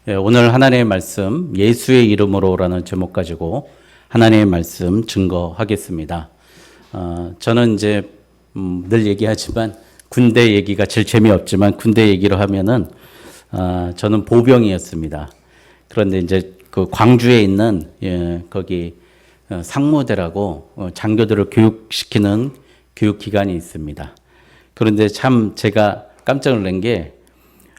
오늘 하나님의 말씀 예수의 이름으로라는 제목 가지고 하나님의 말씀 증거하겠습니다. 저는 이제 늘 얘기하지만 군대 얘기가 제일 재미없지만 군대 얘기로 하면은 저는 보병이었습니다. 그런데 이제 그 광주에 있는 거기 상무대라고 장교들을 교육시키는 교육기관이 있습니다. 그런데 참 제가 깜짝 놀란 게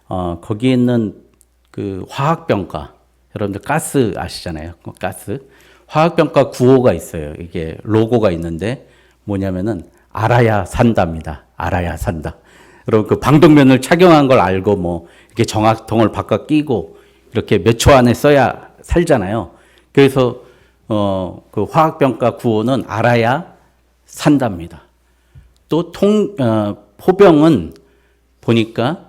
거기에 있는 그 화학병과, 여러분들 가스 아시잖아요. 가스. 화학병과 구호가 있어요. 이게 로고가 있는데 뭐냐면은 알아야 산다입니다. 알아야 산다. 여러분 그 방독면을 착용한 걸 알고 뭐 이렇게 정화통을 바꿔 끼고 이렇게 몇 초 안에 써야 살잖아요. 그래서 그 화학병과 구호는 알아야 산답니다. 또 포병은 보니까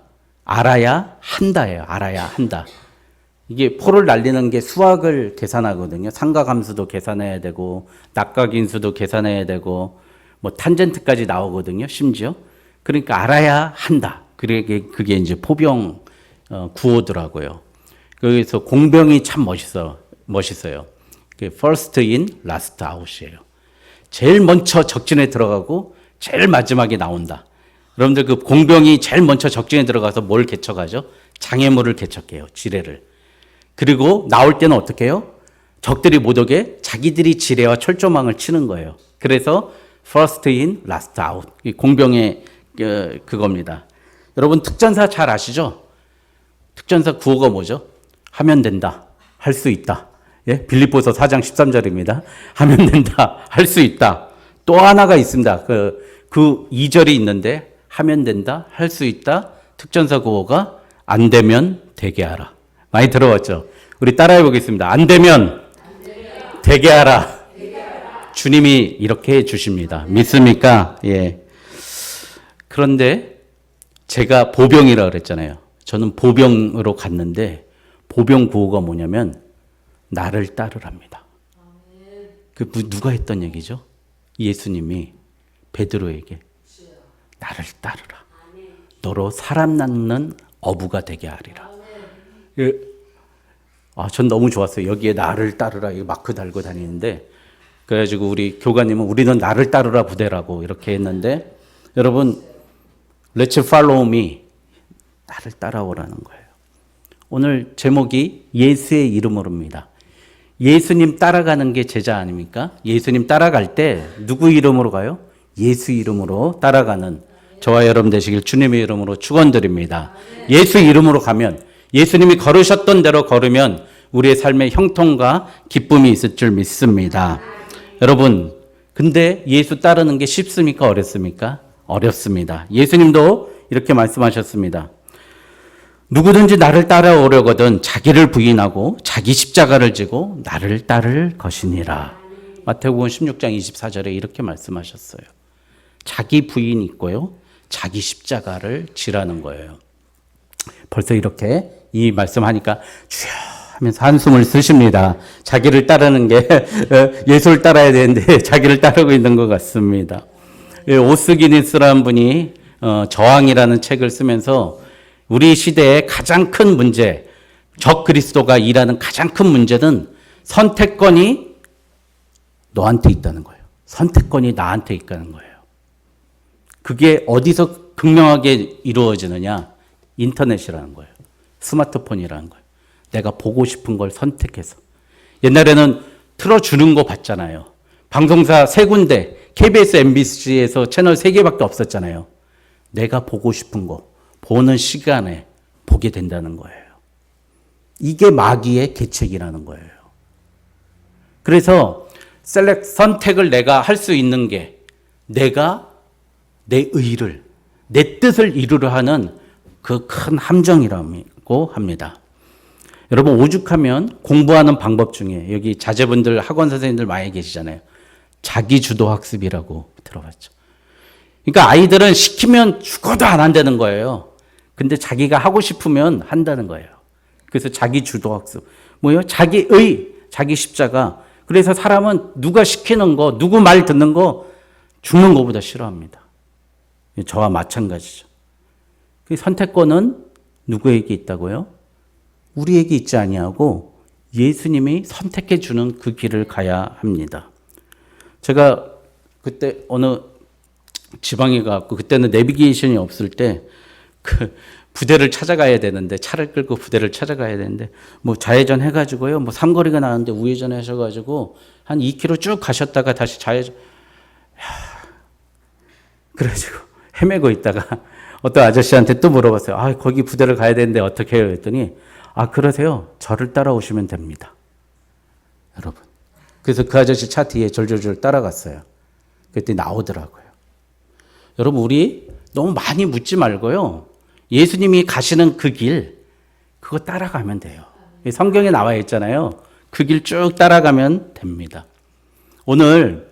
알아야 한다예요. 알아야 한다. 이게 포를 날리는 게 수학을 계산하거든요. 삼각함수도 계산해야 되고 낙각인수도 계산해야 되고 뭐 탄젠트까지 나오거든요. 심지어. 그러니까 알아야 한다. 그게 이제 포병 구호더라고요. 그래서 공병이 참 멋있어요. first in, last out이에요. 제일 먼저 적진에 들어가고 제일 마지막에 나온다. 여러분들 그 공병이 제일 먼저 적진에 들어가서 뭘 개척하죠? 장애물을 개척해요. 지뢰를. 그리고 나올 때는 어떻게 해요? 적들이 못 오게 자기들이 지뢰와 철조망을 치는 거예요. 그래서 first in, last out. 이 공병의 그겁니다. 여러분 특전사 잘 아시죠? 특전사 구호가 뭐죠? 하면 된다. 할 수 있다. 예? 빌립보서 4장 13절입니다. 하면 된다. 할 수 있다. 또 하나가 있습니다. 그 2절이 있는데 하면 된다, 할 수 있다. 특전사 구호가 안 되면 되게 하라. 많이 들어봤죠? 우리 따라해 보겠습니다. 안 되면 되게 하라. 주님이 이렇게 해 주십니다. 믿습니까? 예. 그런데 제가 보병이라 그랬잖아요. 저는 보병으로 갔는데 보병 구호가 뭐냐면 나를 따르랍니다. 누가 했던 얘기죠? 예수님이 베드로에게 나를 따르라. 너로 사람 낳는 어부가 되게 하리라. 전 너무 좋았어요. 여기에 나를 따르라 이 마크 달고 다니는데 그래가지고 우리 교관님은 우리는 나를 따르라 부대라고 이렇게 했는데 여러분 Let's follow me. 나를 따라오라는 거예요. 오늘 제목이 예수의 이름으로입니다. 예수님 따라가는 게 제자 아닙니까? 예수님 따라갈 때 누구 이름으로 가요? 예수 이름으로 따라가는 저와 여러분 되시길 주님의 이름으로 축원드립니다. 예수 이름으로 가면 예수님이 걸으셨던 대로 걸으면 우리의 삶에 형통과 기쁨이 있을 줄 믿습니다. 여러분, 근데 예수 따르는 게 쉽습니까? 어렵습니까? 어렵습니다. 예수님도 이렇게 말씀하셨습니다. 누구든지 나를 따라오려거든 자기를 부인하고 자기 십자가를 지고 나를 따를 것이니라. 마태복음 16장 24절에 이렇게 말씀하셨어요. 자기 부인이 있고요. 자기 십자가를 지라는 거예요. 벌써 이렇게 이 말씀하니까 주여 하면서 한숨을 쓰십니다. 자기를 따르는 게 예수를 따라야 되는데 자기를 따르고 있는 것 같습니다. 오스기니스라는 분이 저항이라는 책을 쓰면서 우리 시대의 가장 큰 문제, 적 그리스도가 일하는 가장 큰 문제는 선택권이 너한테 있다는 거예요. 선택권이 나한테 있다는 거예요. 그게 어디서 극명하게 이루어지느냐? 인터넷이라는 거예요. 스마트폰이라는 거예요. 내가 보고 싶은 걸 선택해서. 옛날에는 틀어주는 거 봤잖아요. 방송사 3군데, KBS, MBC에서 채널 3개밖에 없었잖아요. 내가 보고 싶은 거, 보는 시간에 보게 된다는 거예요. 이게 마귀의 계책이라는 거예요. 그래서 선택을 내가 할 수 있는 게 내가 내 의를, 내 뜻을 이루려 하는 그 큰 함정이라고 합니다. 여러분 오죽하면 공부하는 방법 중에 여기 자제분들 학원 선생님들 많이 계시잖아요. 자기주도 학습이라고 들어봤죠. 그러니까 아이들은 시키면 죽어도 안 한다는 거예요. 근데 자기가 하고 싶으면 한다는 거예요. 그래서 자기주도 학습. 뭐예요? 자기의, 자기 십자가. 그래서 사람은 누가 시키는 거, 누구 말 듣는 거 죽는 것보다 싫어합니다. 저와 마찬가지죠. 그 선택권은 누구에게 있다고요? 우리에게 있지 아니하고 예수님이 선택해 주는 그 길을 가야 합니다. 제가 그때 어느 지방에 가고 그때는 내비게이션이 없을 때 그 부대를 찾아가야 되는데 차를 끌고 부대를 찾아가야 되는데 뭐 좌회전 해가지고요 뭐 삼거리가 나는데 우회전 하셔가지고 한 2km 쭉 가셨다가 다시 좌회전 그래가지고 헤매고 있다가 어떤 아저씨한테 또 물어봤어요. 아 거기 부대를 가야 되는데 어떻게 해요? 했더니 아 그러세요. 저를 따라오시면 됩니다. 여러분. 그래서 그 아저씨 차 뒤에 졸졸졸 따라갔어요. 그랬더니 나오더라고요. 여러분 우리 너무 많이 묻지 말고요. 예수님이 가시는 그 길 그거 따라가면 돼요. 성경에 나와 있잖아요. 그 길 쭉 따라가면 됩니다. 오늘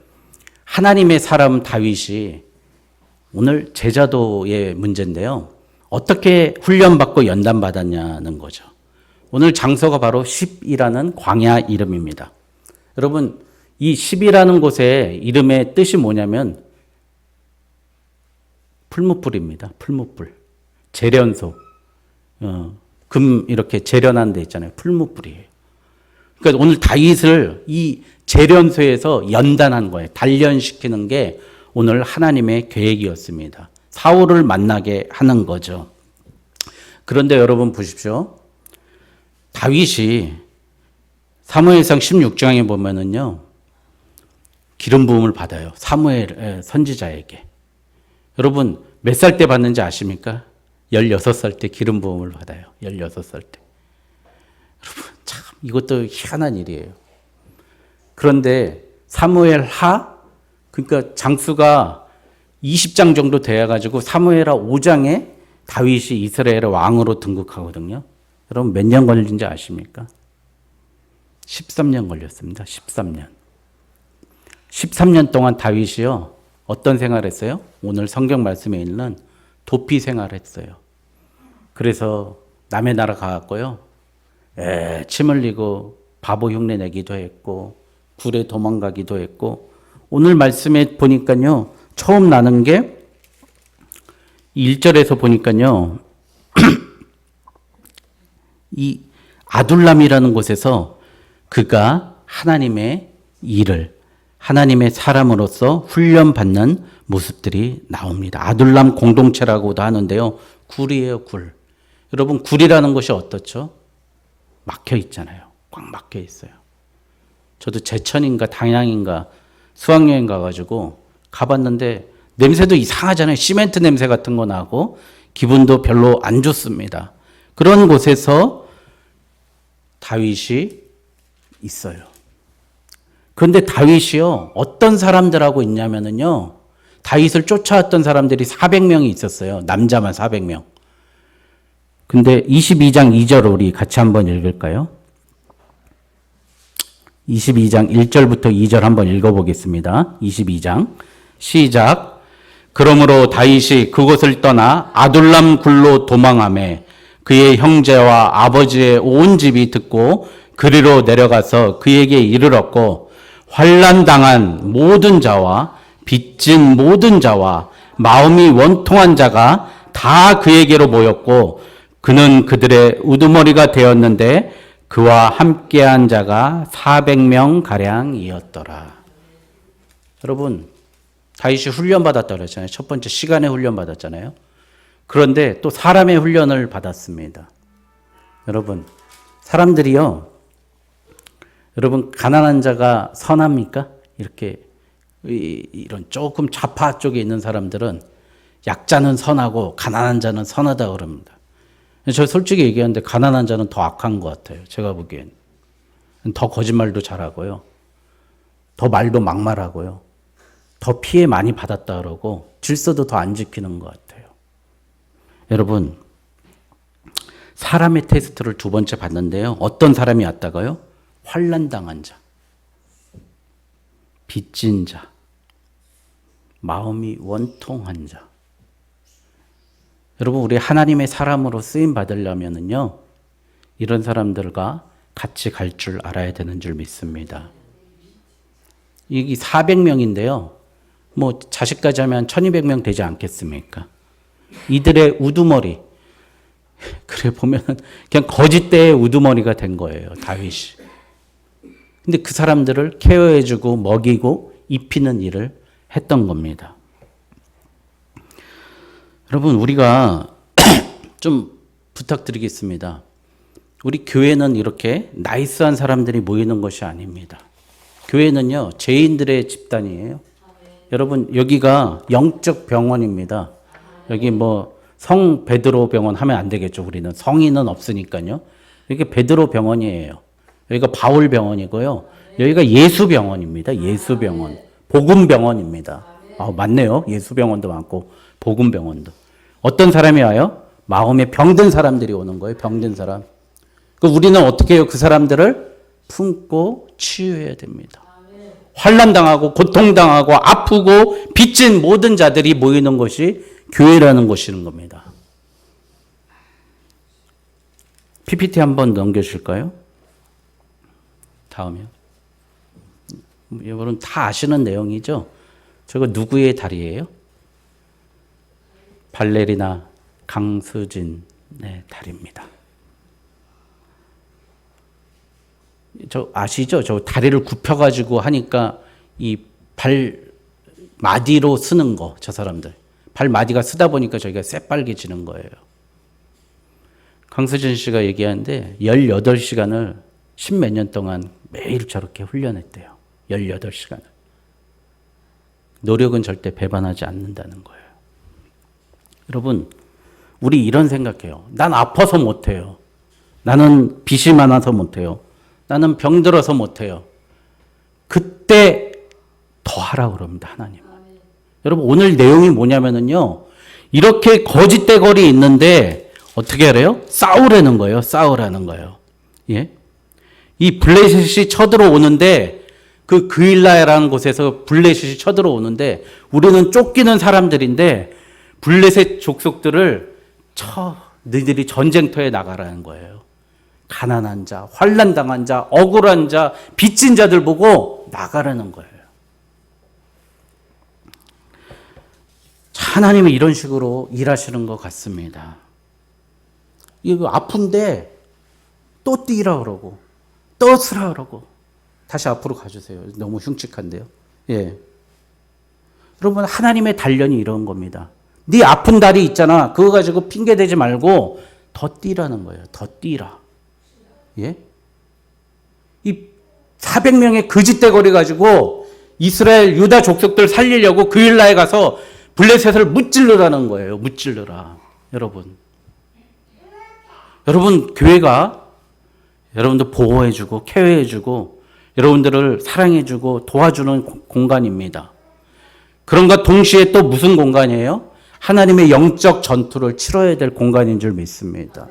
하나님의 사람 다윗이 오늘 제자도의 문제인데요. 어떻게 훈련받고 연단받았냐는 거죠. 오늘 장소가 바로 10이라는 광야 이름입니다. 여러분 이 10이라는 곳의 이름의 뜻이 뭐냐면 풀무불입니다. 풀무불. 재련소. 금 이렇게 재련한 데 있잖아요. 풀무불이에요. 그러니까 오늘 다윗을 이 재련소에서 연단한 거예요. 단련시키는 게 오늘 하나님의 계획이었습니다. 사울을 만나게 하는 거죠. 그런데 여러분 보십시오. 다윗이 사무엘상 16장에 보면은요. 기름 부음을 받아요. 사무엘 선지자에게. 여러분 몇 살 때 받는지 아십니까? 16살 때 기름 부음을 받아요. 16살 때. 여러분 참 이것도 희한한 일이에요. 그런데 사무엘 하 그러니까 장수가 20장 정도 돼가지고 사무엘하 5장에 다윗이 이스라엘의 왕으로 등극하거든요. 여러분 몇 년 걸린지 아십니까? 13년 걸렸습니다. 13년. 13년 동안 다윗이요. 어떤 생활을 했어요? 오늘 성경 말씀에 있는 도피 생활을 했어요. 그래서 남의 나라 가갖고요. 침 흘리고 바보 흉내 내기도 했고 굴에 도망가기도 했고 오늘 말씀에 보니까요. 처음 나는 게 1절에서 보니까요. 이 아둘람이라는 곳에서 그가 하나님의 일을 하나님의 사람으로서 훈련받는 모습들이 나옵니다. 아둘람 공동체라고도 하는데요. 굴이에요, 굴. 여러분, 굴이라는 것이 어떻죠? 막혀 있잖아요. 꽉 막혀 있어요. 저도 제천인가 당양인가 수학여행 가가지고 가봤는데 냄새도 이상하잖아요. 시멘트 냄새 같은 거 나고 기분도 별로 안 좋습니다. 그런 곳에서 다윗이 있어요. 그런데 다윗이요. 어떤 사람들하고 있냐면요. 다윗을 쫓아왔던 사람들이 400명이 있었어요. 남자만 400명. 근데 22장 2절 우리 같이 한번 읽을까요? 22장 1절부터 2절 한번 읽어보겠습니다. 22장 시작. 그러므로 다윗이 그곳을 떠나 아둘람 굴로 도망하매 그의 형제와 아버지의 온 집이 듣고 그리로 내려가서 그에게 이르렀고 환난당한 모든 자와 빚진 모든 자와 마음이 원통한 자가 다 그에게로 모였고 그는 그들의 우두머리가 되었는데 그와 함께한 자가 400명 가량이었더라. 여러분 다윗이 훈련받았다고 그랬잖아요. 첫 번째 시간의 훈련받았잖아요. 그런데 또 사람의 훈련을 받았습니다. 여러분 사람들이요. 여러분 가난한 자가 선합니까? 이렇게 이런 조금 좌파 쪽에 있는 사람들은 약자는 선하고 가난한 자는 선하다 그럽니다. 저 솔직히 얘기하는데 가난한 자는 더 악한 것 같아요. 제가 보기엔. 더 거짓말도 잘하고요. 더 말도 막말하고요. 더 피해 많이 받았다 그러고 질서도 더 안 지키는 것 같아요. 여러분 사람의 테스트를 두 번째 봤는데요. 어떤 사람이 왔다가요? 환난당한 자, 빚진 자, 마음이 원통한 자. 여러분 우리 하나님의 사람으로 쓰임 받으려면은요. 이런 사람들과 같이 갈 줄 알아야 되는 줄 믿습니다. 이게 400명인데요. 뭐 자식까지 하면 1200명 되지 않겠습니까? 이들의 우두머리. 그래 보면은 그냥 거짓대의 우두머리가 된 거예요, 다윗이. 근데 그 사람들을 케어해주고 먹이고 입히는 일을 했던 겁니다. 여러분, 우리가 좀 부탁드리겠습니다. 우리 교회는 이렇게 나이스한 사람들이 모이는 것이 아닙니다. 교회는요, 죄인들의 집단이에요. 여러분, 여기가 영적 병원입니다. 여기 뭐 성 베드로 병원 하면 안 되겠죠. 우리는 성인은 없으니까요. 여기 베드로 병원이에요. 여기가 바울 병원이고요. 여기가 예수 병원입니다. 예수 병원, 복음 병원입니다. 아, 맞네요. 예수 병원도 많고 복음 병원도. 어떤 사람이 와요? 마음에 병든 사람들이 오는 거예요. 병든 사람. 그 우리는 어떻게 해요? 그 사람들을 품고 치유해야 됩니다. 환난 당하고 고통 당하고 아프고 빚진 모든 자들이 모이는 것이 교회라는 것이는 겁니다. PPT 한번 넘겨주실까요? 다음이요. 여러분 다 아시는 내용이죠? 저거 누구의 다리예요? 발레리나 강수진의 다리입니다. 저 아시죠? 저 다리를 굽혀가지고 하니까 이 발 마디로 쓰는 거, 저 사람들. 발 마디가 쓰다 보니까 저기가 새빨개지는 거예요. 강수진 씨가 얘기하는데 18시간을 10몇 년 동안 매일 저렇게 훈련했대요. 18시간을. 노력은 절대 배반하지 않는다는 거예요. 여러분, 우리 이런 생각해요. 난 아파서 못해요. 나는 빚이 많아서 못해요. 나는 병들어서 못해요. 그때 더 하라고 그럽니다, 하나님. 여러분, 오늘 내용이 뭐냐면요. 이렇게 거짓대거리 있는데 어떻게 하래요? 싸우라는 거예요. 싸우라는 거예요. 예? 이 블레셋이 쳐들어오는데 그 그일라야라는 곳에서 블레셋이 쳐들어오는데 우리는 쫓기는 사람들인데 블레셋 족속들을 너희들이 전쟁터에 나가라는 거예요. 가난한 자, 환난 당한 자, 억울한 자, 빚진 자들 보고 나가라는 거예요. 하나님은 이런 식으로 일하시는 것 같습니다. 이거 아픈데 또 뛰라 그러고 또 쓰라 그러고. 다시 앞으로 가주세요. 너무 흉측한데요. 예. 여러분, 하나님의 단련이 이런 겁니다. 네 아픈 다리 있잖아. 그거 가지고 핑계 대지 말고 더 뛰라는 거예요. 더 뛰라. 예? 이 400명의 거짓대거리 가지고 이스라엘 유다 족속들 살리려고 그일라에 가서 블레셋을 무찔러라는 거예요. 무찔러라. 여러분, 교회가 여러분들 보호해주고 케어해주고 여러분들을 사랑해주고 도와주는 공간입니다. 그런가 동시에 또 무슨 공간이에요? 하나님의 영적 전투를 치러야 될 공간인 줄 믿습니다.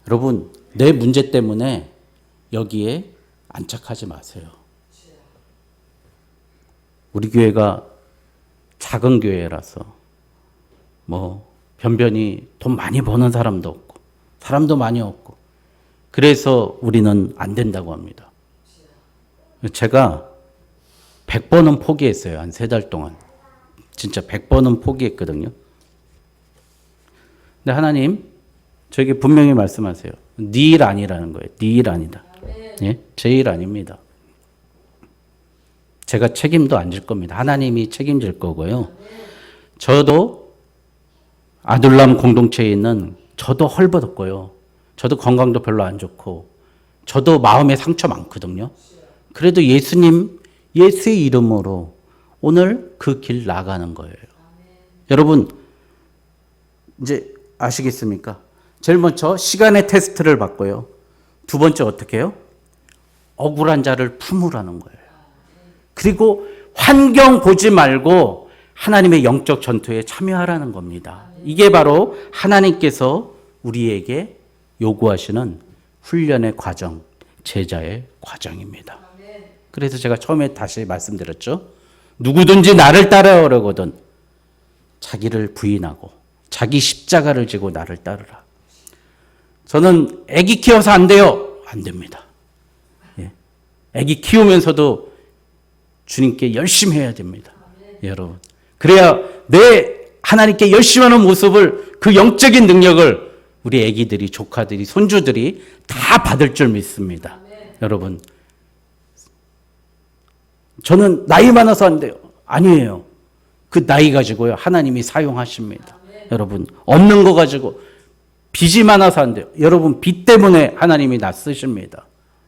여러분, 내 문제 때문에 여기에 안착하지 마세요. 우리 교회가 작은 교회라서 뭐 변변히 돈 많이 버는 사람도 없고 사람도 많이 없고 그래서 우리는 안 된다고 합니다. 제가 100번은 포기했어요. 한 3달 동안. 진짜 100번은 포기했거든요. 근데 하나님 저에게 분명히 말씀하세요. 네 일 아니라는 거예요. 네 일 아니다. 예? 제 일 아닙니다. 제가 책임도 안 질 겁니다. 하나님이 책임질 거고요. 저도 아둘람 공동체에 있는 저도 헐벗었고요. 저도 건강도 별로 안 좋고 저도 마음에 상처 많거든요. 그래도 예수님, 예수의 이름으로 오늘 그 길 나가는 거예요. 여러분, 이제 아시겠습니까? 제일 먼저 시간의 테스트를 받고요. 두 번째 어떻게 해요? 억울한 자를 품으라는 거예요. 그리고 환경 보지 말고 하나님의 영적 전투에 참여하라는 겁니다. 이게 바로 하나님께서 우리에게 요구하시는 훈련의 과정, 제자의 과정입니다. 그래서 제가 처음에 다시 말씀드렸죠. 누구든지 나를 따라오려거든 자기를 부인하고 자기 십자가를 지고 나를 따르라. 저는 아기 키워서 안 돼요. 안 됩니다. 예. 아기 키우면서도 주님께 열심히 해야 됩니다. 여러분. 그래야 내 하나님께 열심히 하는 모습을 그 영적인 능력을 우리 애기들이, 조카들이, 손주들이 다 받을 줄 믿습니다. 여러분, 저는 나이 많아서 안 돼요. 아니에요. 그 나이 가지고요, 하나님이 사용하십니다. 여러분, 없는 거 가지고 빚이 많아서 안 돼요. 여러분, 빚 때문에 하나님이 나 쓰십니다.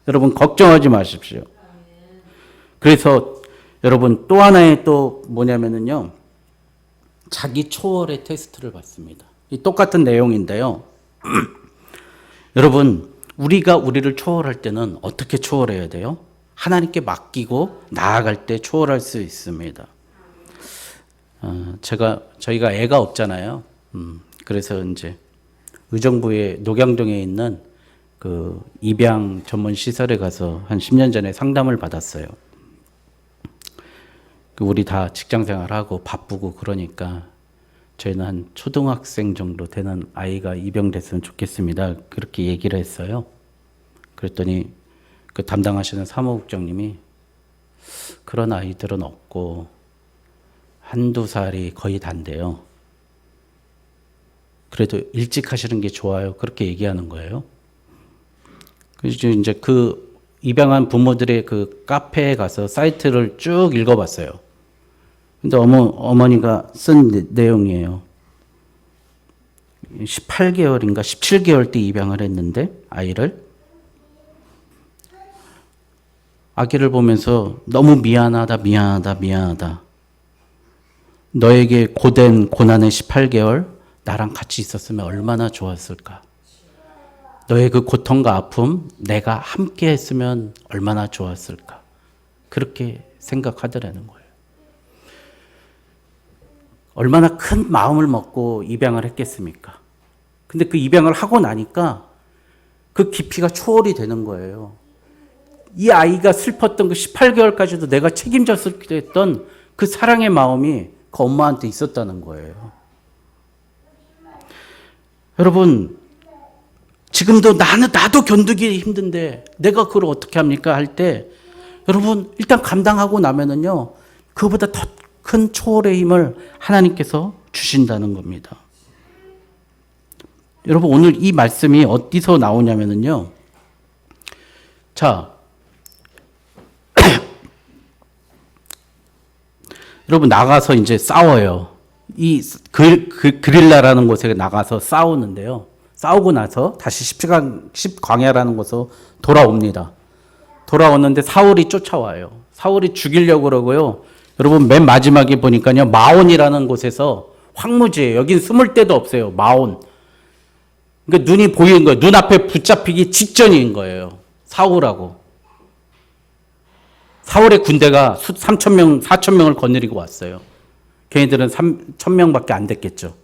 여러분, 걱정하지 마십시오. 그래서 여러분, 또 하나의 또 뭐냐면은요, 자기 초월의 테스트를 받습니다. 이 똑같은 내용인데요. 여러분, 우리가 우리를 초월할 때는 어떻게 초월해야 돼요? 하나님께 맡기고 나아갈 때 초월할 수 있습니다. 저희가 애가 없잖아요. 그래서 이제 의정부의 녹양동에 있는 그 입양 전문 시설에 가서 한 10년 전에 상담을 받았어요. 우리 다 직장 생활하고 바쁘고 그러니까 저희는 한 초등학생 정도 되는 아이가 입양됐으면 좋겠습니다. 그렇게 얘기를 했어요. 그랬더니 그 담당하시는 사무국장님이 그런 아이들은 없고 한두 살이 거의 단데요. 그래도 일찍 하시는 게 좋아요. 그렇게 얘기하는 거예요. 그래서 이제 그 입양한 부모들의 그 카페에 가서 사이트를 쭉 읽어봤어요. 근데 어머니가 쓴 내용이에요. 18개월인가 17개월 때 입양을 했는데 아이를 아기를 보면서 너무 미안하다. 너에게 고된 고난의 18개월 나랑 같이 있었으면 얼마나 좋았을까. 너의 그 고통과 아픔 내가 함께 했으면 얼마나 좋았을까. 그렇게 생각하더라는 거예요. 얼마나 큰 마음을 먹고 입양을 했겠습니까? 근데 그 입양을 하고 나니까 그 깊이가 초월이 되는 거예요. 이 아이가 슬펐던 그 18개월까지도 내가 책임졌을 때 했던 그 사랑의 마음이 그 엄마한테 있었다는 거예요. 여러분, 지금도 나도 견디기 힘든데 내가 그걸 어떻게 합니까? 할 때 여러분 일단 감당하고 나면은요, 그거보다 더 큰 초월의 힘을 하나님께서 주신다는 겁니다. 여러분, 오늘 이 말씀이 어디서 나오냐면은요, 자, 여러분 나가서 이제 싸워요. 이 그릴라라는 곳에 나가서 싸우는데요. 싸우고 나서 다시 십광야라는 곳으로 돌아옵니다. 돌아오는데 사울이 쫓아와요. 사울이 죽이려고 그러고요. 여러분 맨 마지막에 보니까요, 마온이라는 곳에서 황무지예요. 여긴 숨을 데도 없어요. 마온. 그러니까 눈이 보이는 거예요. 눈앞에 붙잡히기 직전인 거예요. 사울하고. 사울의 군대가 3,000명, 4,000명을 거느리고 왔어요. 걔네들은 1,000명밖에 안 됐겠죠.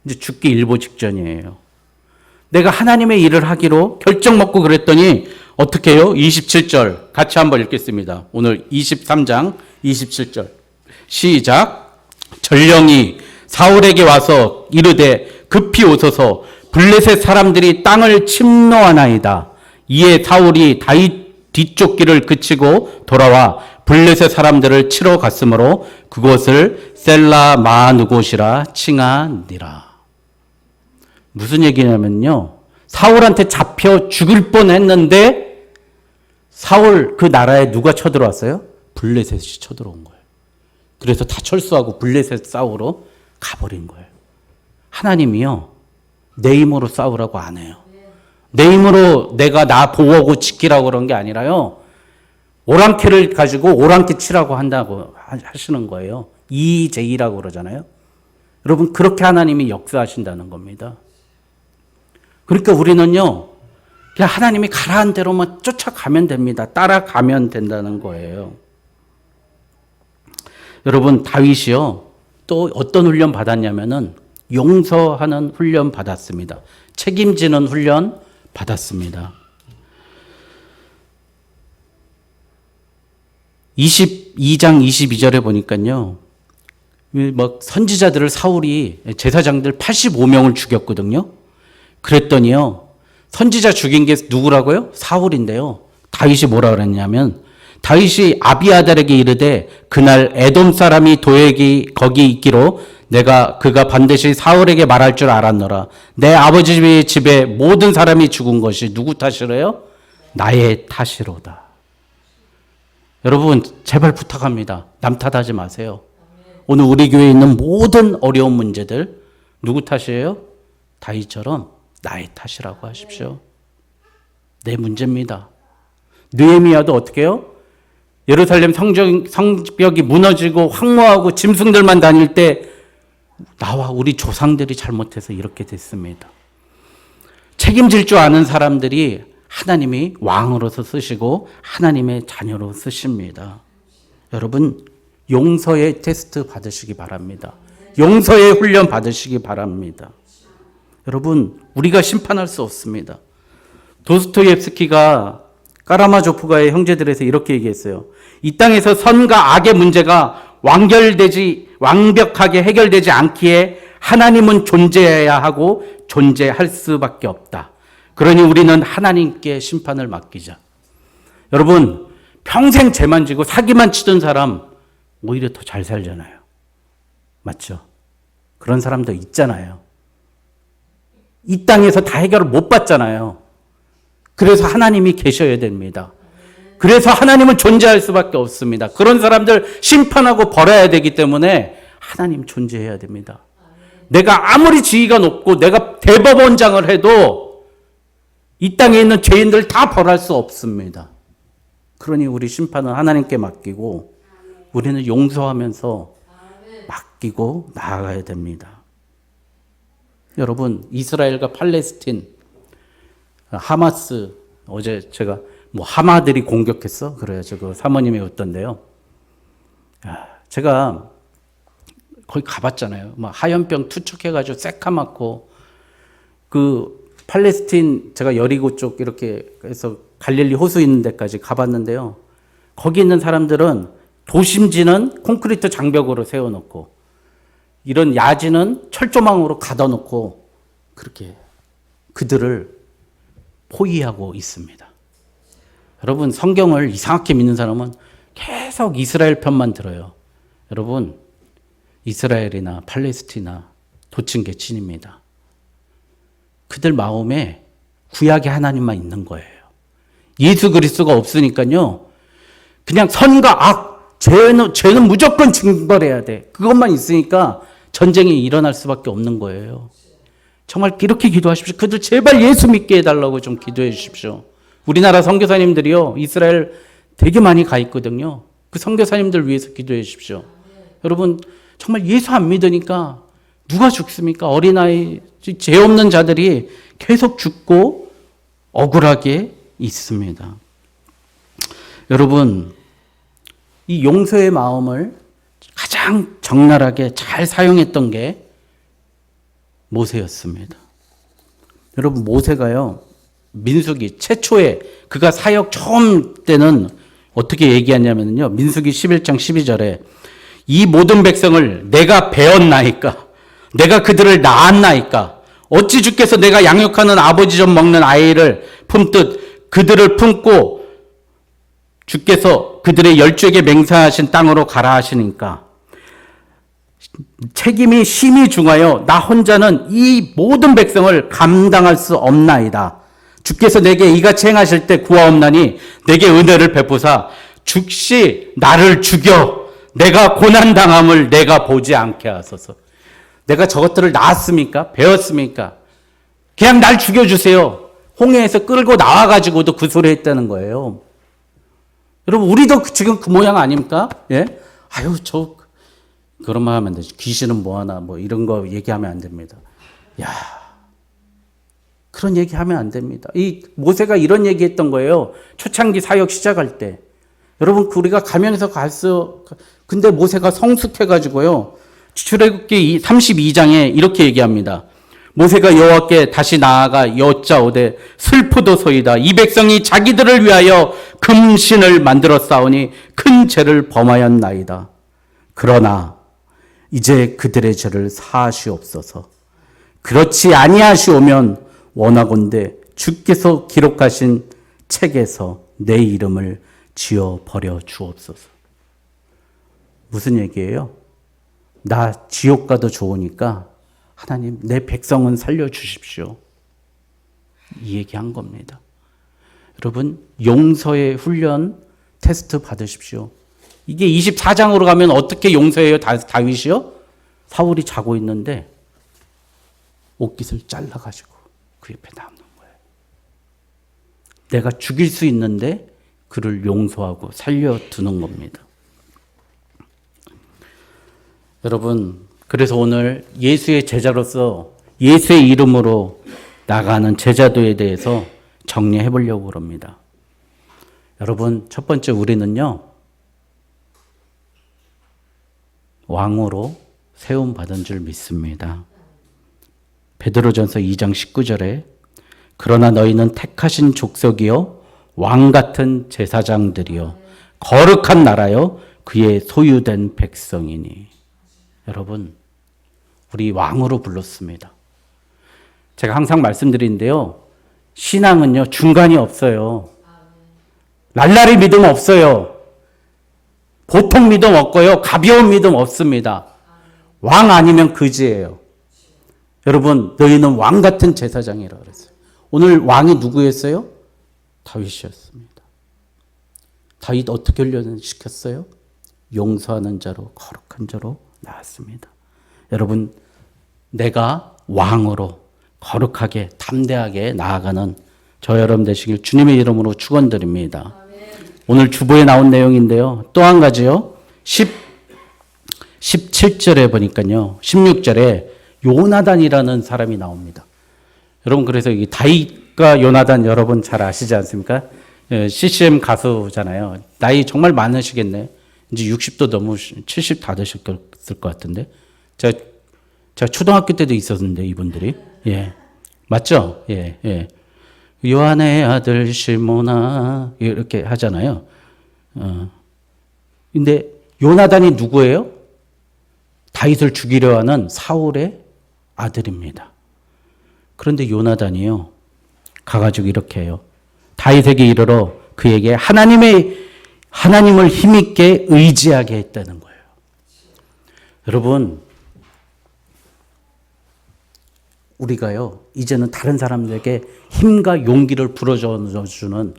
이제 죽기 일보 직전이에요. 내가 하나님의 일을 하기로 결정 먹고 그랬더니 어떻게 해요? 27절 같이 한번 읽겠습니다. 오늘 23장 27절 시작. 전령이 사울에게 와서 이르되 급히 오소서 블레셋 사람들이 땅을 침노하나이다. 이에 사울이 다윗 뒤쪽 길을 그치고 돌아와 블레셋 사람들을 치러 갔으므로 그곳을 셀라마누곳이라 칭하니라. 무슨 얘기냐면요, 사울한테 잡혀 죽을 뻔했는데 사울 그 나라에 누가 쳐들어왔어요? 블레셋이 쳐들어온 거예요. 그래서 다 철수하고 블레셋 싸우러 가버린 거예요. 하나님이요, 내 힘으로 싸우라고 안 해요. 내 힘으로 내가 나 보호하고 지키라고 그런 게 아니라요, 오랑캐를 가지고 오랑캐 치라고 한다고 하시는 거예요. 이제이라고 그러잖아요. 여러분, 그렇게 하나님이 역사하신다는 겁니다. 그러니까 우리는요, 그냥 하나님이 가라한 대로만 쫓아가면 됩니다. 따라가면 된다는 거예요. 여러분, 다윗이요, 또 어떤 훈련 받았냐면은 용서하는 훈련 받았습니다. 책임지는 훈련 받았습니다. 22장 22절에 보니까요, 막 선지자들을 사울이 제사장들 85명을 죽였거든요. 그랬더니요, 선지자 죽인 게 누구라고요? 사울인데요. 다윗이 뭐라 그랬냐면 다윗이 아비아달에게 이르되 그날 에돔 사람이 도액이 거기 있기로 그가 반드시 사울에게 말할 줄 알았노라. 내 아버지 집에 모든 사람이 죽은 것이 누구 탓이래요? 나의 탓이로다. 여러분 제발 부탁합니다. 남 탓하지 마세요. 오늘 우리 교회에 있는 모든 어려운 문제들 누구 탓이에요? 다윗처럼 나의 탓이라고 하십시오. 내 문제입니다. 느헤미야도 어떻게 해요? 예루살렘 성벽이 무너지고 황무하고 짐승들만 다닐 때 나와 우리 조상들이 잘못해서 이렇게 됐습니다. 책임질 줄 아는 사람들이 하나님이 왕으로서 쓰시고 하나님의 자녀로 쓰십니다. 여러분 용서의 테스트 받으시기 바랍니다. 용서의 훈련 받으시기 바랍니다. 여러분 우리가 심판할 수 없습니다. 도스토옙스키가 까라마조프가의 형제들에서 이렇게 얘기했어요. 이 땅에서 선과 악의 문제가 완벽하게 해결되지 않기에 하나님은 존재해야 하고 존재할 수밖에 없다. 그러니 우리는 하나님께 심판을 맡기자. 여러분 평생 죄만 지고 사기만 치던 사람 오히려 더 잘 살잖아요. 맞죠? 그런 사람도 있잖아요. 이 땅에서 다 해결을 못 받잖아요. 그래서 하나님이 계셔야 됩니다. 그래서 하나님은 존재할 수밖에 없습니다. 그런 사람들 심판하고 벌어야 되기 때문에 하나님 존재해야 됩니다. 내가 아무리 지위가 높고 내가 대법원장을 해도 이 땅에 있는 죄인들 다 벌할 수 없습니다. 그러니 우리 심판은 하나님께 맡기고 우리는 용서하면서 맡기고 나아가야 됩니다. 여러분 이스라엘과 팔레스틴 하마스 어제 제가 하마들이 공격했어? 그래야죠. 그 사모님이 웃던데요. 제가 거기 가봤잖아요. 하염병 투척해가지고 새카맣고 그 팔레스틴 제가 여리고 쪽 이렇게 해서 갈릴리 호수 있는 데까지 가봤는데요. 거기 있는 사람들은 도심지는 콘크리트 장벽으로 세워놓고 이런 야지는 철조망으로 가둬놓고 그렇게 그들을 포위하고 있습니다. 여러분 성경을 이상하게 믿는 사람은 계속 이스라엘 편만 들어요. 여러분 이스라엘이나 팔레스티나 도친개친입니다. 그들 마음에 구약의 하나님만 있는 거예요. 예수 그리스도가 없으니까요. 그냥 선과 악, 죄는 무조건 징벌해야 돼. 그것만 있으니까 전쟁이 일어날 수밖에 없는 거예요. 정말 이렇게 기도하십시오. 그들 제발 예수 믿게 해달라고 좀 기도해 주십시오. 우리나라 선교사님들이요. 이스라엘 되게 많이 가 있거든요. 그 선교사님들 위해서 기도해 주십시오. 여러분 정말 예수 안 믿으니까 누가 죽습니까? 어린아이, 죄 없는 자들이 계속 죽고 억울하게 있습니다. 여러분 이 용서의 마음을 가장 적나라하게 잘 사용했던 게 모세였습니다. 여러분 모세가요. 민수기 최초에 그가 사역 처음 때는 어떻게 얘기하냐면요. 민수기 11장 12절에 이 모든 백성을 내가 배었나이까 내가 그들을 낳았나이까 어찌 주께서 내가 양육하는 아버지 젖 먹는 아이를 품듯 그들을 품고 주께서 그들의 열조에게 맹세하신 땅으로 가라 하시니까 책임이 심히 중하여 나 혼자는 이 모든 백성을 감당할 수 없나이다. 주께서 내게 이같이 행하실 때 구하옵나니 내게 은혜를 베푸사 즉시 나를 죽여 내가 고난당함을 내가 보지 않게 하소서. 내가 저것들을 낳았습니까? 배웠습니까? 그냥 날 죽여주세요. 홍해에서 끌고 나와가지고도 그 소리 했다는 거예요. 여러분 우리도 지금 그 모양 아닙니까? 예? 아유 그런 말 하면 되지. 귀신은 뭐하나 이런 거 얘기하면 안 됩니다. 야, 그런 얘기하면 안 됩니다. 이 모세가 이런 얘기했던 거예요. 초창기 사역 시작할 때. 여러분 우리가 가면서 근데 모세가 성숙해가지고요. 출애굽기 32장에 이렇게 얘기합니다. 모세가 여호와께 다시 나아가 여짜오되 슬프도소이다. 이 백성이 자기들을 위하여 금신을 만들어 싸우니 큰 죄를 범하였나이다. 그러나 이제 그들의 죄를 사하시옵소서. 그렇지 아니하시오면 원하건대 주께서 기록하신 책에서 내 이름을 지어 버려 주옵소서. 무슨 얘기예요? 나 지옥 가도 좋으니까 하나님 내 백성은 살려주십시오. 이 얘기한 겁니다. 여러분 용서의 훈련 테스트 받으십시오. 이게 24장으로 가면 어떻게 용서해요? 다윗이요? 사울이 자고 있는데 옷깃을 잘라가지고 그 옆에 남는 거예요. 내가 죽일 수 있는데 그를 용서하고 살려두는 겁니다. 여러분 그래서 오늘 예수의 제자로서 예수의 이름으로 나가는 제자도에 대해서 정리해 보려고 합니다. 여러분 첫 번째 우리는요 왕으로 세움받은 줄 믿습니다. 베드로전서 2장 19절에 그러나 너희는 택하신 족속이요 왕 같은 제사장들이요 거룩한 나라요 그의 소유된 백성이니. 여러분 우리 왕으로 불렀습니다. 제가 항상 말씀드리는데요. 신앙은요 중간이 없어요. 날라리 믿음 없어요. 보통 믿음 없고요. 가벼운 믿음 없습니다. 왕 아니면 거지예요. 여러분 너희는 왕 같은 제사장이라고 그랬어요. 오늘 왕이 누구였어요? 다윗이었습니다. 다윗 어떻게 훈련시켰어요? 용서하는 자로 거룩한 자로 나왔습니다. 여러분 내가 왕으로 거룩하게 담대하게 나아가는 저 여러분 되시길 주님의 이름으로 축원드립니다. 오늘 주보에 나온 내용인데요. 또 한 가지요. 17절에 보니까요. 16절에 요나단이라는 사람이 나옵니다. 여러분 그래서 이 다윗과 요나단 여러분 잘 아시지 않습니까? CCM 가수잖아요. 나이 정말 많으시겠네. 이제 60도 넘으 70 다 되셨을 것 같은데. 제가 초등학교 때도 있었는데 이분들이. 예. 맞죠? 예. 예. 요한의 아들 시몬아 이렇게 하잖아요. 근데 요나단이 누구예요? 다윗을 죽이려 하는 사울의 아들입니다. 그런데 요나단이요. 가가지고 이렇게 해요. 다윗에게 이르러 그에게 하나님을 힘있게 의지하게 했다는 거예요. 여러분 우리가요 이제는 다른 사람들에게 힘과 용기를 불어넣어주는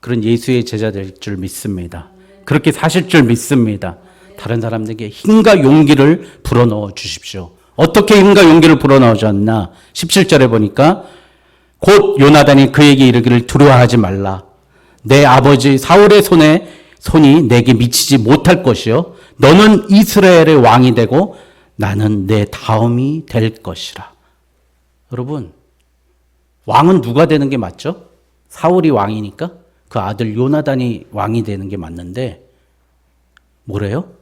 그런 예수의 제자 될 줄 믿습니다. 그렇게 사실 줄 믿습니다. 다른 사람들에게 힘과 용기를 불어넣어 주십시오. 어떻게 힘과 용기를 불어넣어 줬나? 17절에 보니까 곧 요나단이 그에게 이르기를 두려워하지 말라. 내 아버지 사울의 손이 내게 미치지 못할 것이요 너는 이스라엘의 왕이 되고 나는 내 다음이 될 것이라. 여러분 왕은 누가 되는 게 맞죠? 사울이 왕이니까 그 아들 요나단이 왕이 되는 게 맞는데 뭐래요?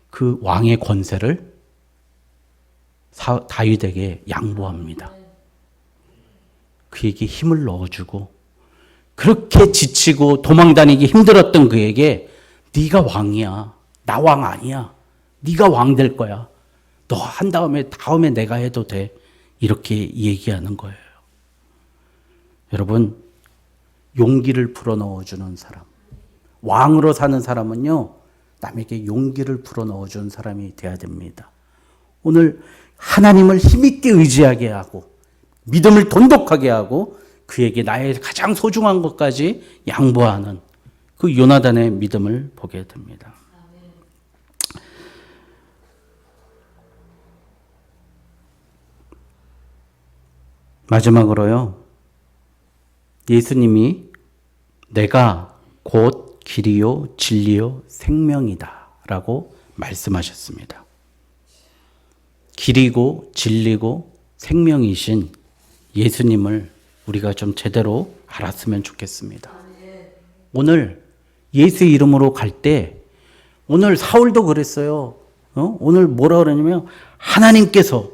그 왕의 권세를 다윗에게 양보합니다. 그에게 힘을 넣어주고 그렇게 지치고 도망다니기 힘들었던 그에게 네가 왕이야. 나 왕 아니야. 네가 왕 될 거야. 너 한 다음에 내가 해도 돼. 이렇게 얘기하는 거예요. 여러분 용기를 불어넣어주는 사람. 왕으로 사는 사람은요. 남에게 용기를 불어넣어주는 사람이 돼야 됩니다. 오늘 하나님을 힘있게 의지하게 하고 믿음을 돈독하게 하고 그에게 나의 가장 소중한 것까지 양보하는 그 요나단의 믿음을 보게 됩니다. 마지막으로요. 예수님이 내가 곧 길이요 진리요 생명이다 라고 말씀하셨습니다. 길이고 진리고 생명이신 예수님을 우리가 좀 제대로 알았으면 좋겠습니다. 오늘 예수의 이름으로 갈 때 오늘 사울도 그랬어요. 오늘 뭐라 그러냐면 하나님께서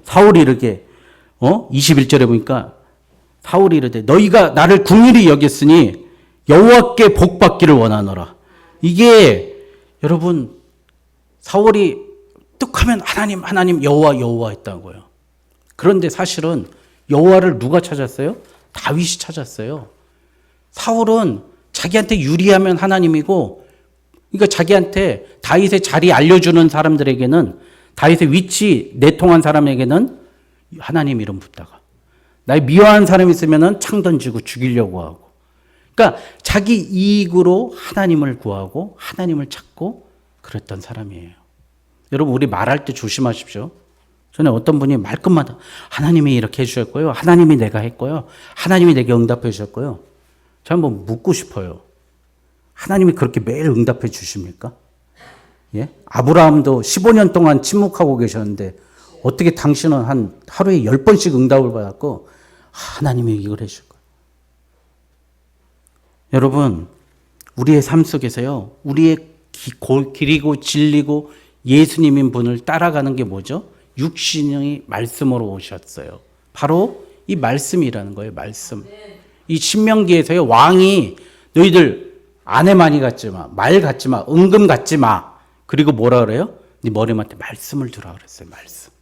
사울이 이렇게 21절에 보니까 사울이 이르되 너희가 나를 긍휼히 여겼으니 여호와께 복받기를 원하노라. 이게 여러분 사울이 뚝하면 하나님 여호와 했다고요. 그런데 사실은 여호와를 누가 찾았어요? 다윗이 찾았어요. 사울은 자기한테 유리하면 하나님이고, 그러니까 자기한테 다윗의 자리 알려주는 사람들에게는, 다윗의 위치 내통한 사람에게는 하나님 이름 붙다가, 나의 미워한 사람이 있으면 창 던지고 죽이려고 하고, 그러니까 자기 이익으로 하나님을 구하고 하나님을 찾고 그랬던 사람이에요. 여러분, 우리 말할 때 조심하십시오. 전에 어떤 분이 말끝마다 하나님이 이렇게 해주셨고요, 하나님이 내가 했고요, 하나님이 내게 응답해 주셨고요. 제가 한번 묻고 싶어요. 하나님이 그렇게 매일 응답해 주십니까? 예? 아브라함도 15년 동안 침묵하고 계셨는데 어떻게 당신은 한 하루에 10번씩 응답을 받았고 하나님이 이걸 해줄 거예요. 여러분, 우리의 삶 속에서요, 우리의 길이고 진리고 예수님인 분을 따라가는 게 뭐죠? 육신의 말씀으로 오셨어요. 바로 이 말씀이라는 거예요. 말씀. 이 신명기에서요, 왕이 너희들 아내 많이 갖지 마, 말 갖지 마, 은금 갖지 마. 그리고 뭐라 그래요? 네 머리맡에 말씀을 두라 그랬어요. 말씀.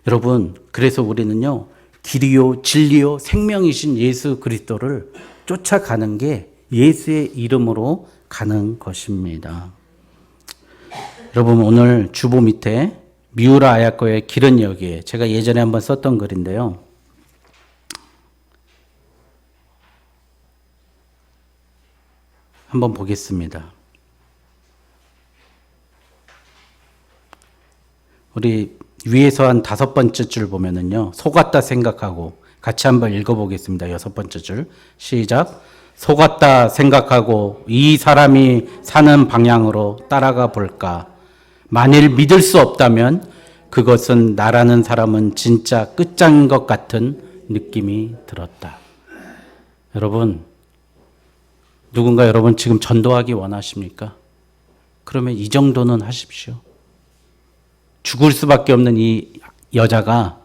여러분, 그래서 우리는요, 길이요 진리요 생명이신 예수 그리스도를 쫓아가는 게 예수의 이름으로 가는 것입니다. 여러분, 오늘 주보 밑에 미우라 아야코의 길은 여기에, 제가 예전에 한번 썼던 글인데요. 한번 보겠습니다. 우리 위에서 한 5번째 줄 보면은요, 속았다 생각하고, 같이 한번 읽어보겠습니다. 6번째 줄 시작. 속았다 생각하고 이 사람이 사는 방향으로 따라가 볼까. 만일 믿을 수 없다면 그것은 나라는 사람은 진짜 끝장인 것 같은 느낌이 들었다. 여러분, 누군가 여러분 지금 전도하기 원하십니까? 그러면 이 정도는 하십시오. 죽을 수밖에 없는 이 여자가,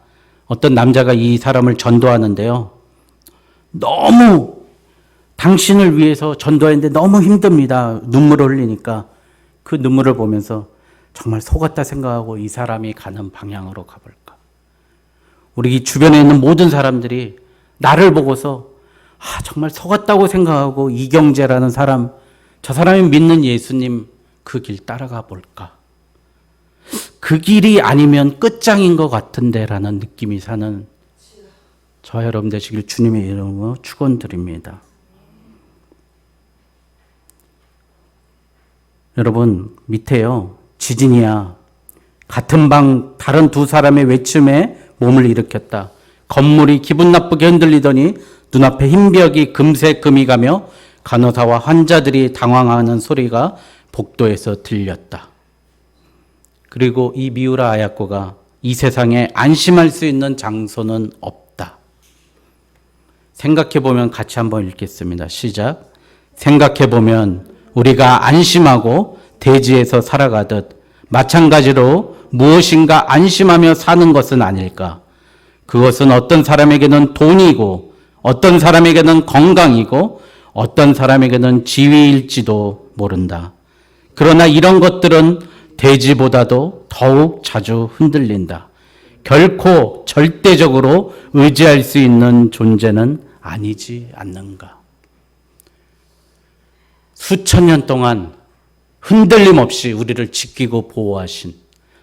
어떤 남자가 이 사람을 전도하는데요, 너무 당신을 위해서 전도하는데 너무 힘듭니다. 눈물을 흘리니까 그 눈물을 보면서 정말 속았다 생각하고 이 사람이 가는 방향으로 가볼까. 우리 주변에 있는 모든 사람들이 나를 보고서 정말 속았다고 생각하고 이경재라는 사람, 저 사람이 믿는 예수님 그 길 따라가 볼까. 그 길이 아니면 끝장인 것 같은데 라는 느낌이 사는 저와 여러분 되시길 주님의 이름으로 축원드립니다. 여러분, 밑에요, 지진이야. 같은 방 다른 두 사람의 외침에 몸을 일으켰다. 건물이 기분 나쁘게 흔들리더니 눈앞에 흰 벽이 금세 금이 가며 간호사와 환자들이 당황하는 소리가 복도에서 들렸다. 그리고 이 미우라 아야코가 이 세상에 안심할 수 있는 장소는 없다. 생각해보면 같이 한번 읽겠습니다. 시작. 생각해보면 우리가 안심하고 대지에서 살아가듯 마찬가지로 무엇인가 안심하며 사는 것은 아닐까. 그것은 어떤 사람에게는 돈이고 어떤 사람에게는 건강이고 어떤 사람에게는 지위일지도 모른다. 그러나 이런 것들은 대지보다도 더욱 자주 흔들린다. 결코 절대적으로 의지할 수 있는 존재는 아니지 않는가. 수천 년 동안 흔들림 없이 우리를 지키고 보호하신,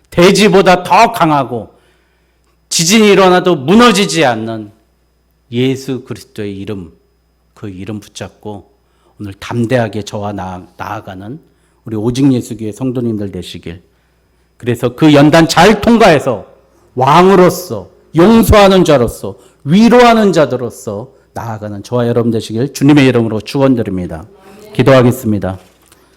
대지보다 더 강하고 지진이 일어나도 무너지지 않는 예수 그리스도의 이름, 그 이름 붙잡고 오늘 담대하게 저와 나아가는 우리 오직 예수교회 성도님들 되시길. 그래서 그 연단 잘 통과해서 왕으로서, 용서하는 자로서, 위로하는 자들로서 나아가는 저와 여러분 되시길 주님의 이름으로 축원드립니다. 기도하겠습니다.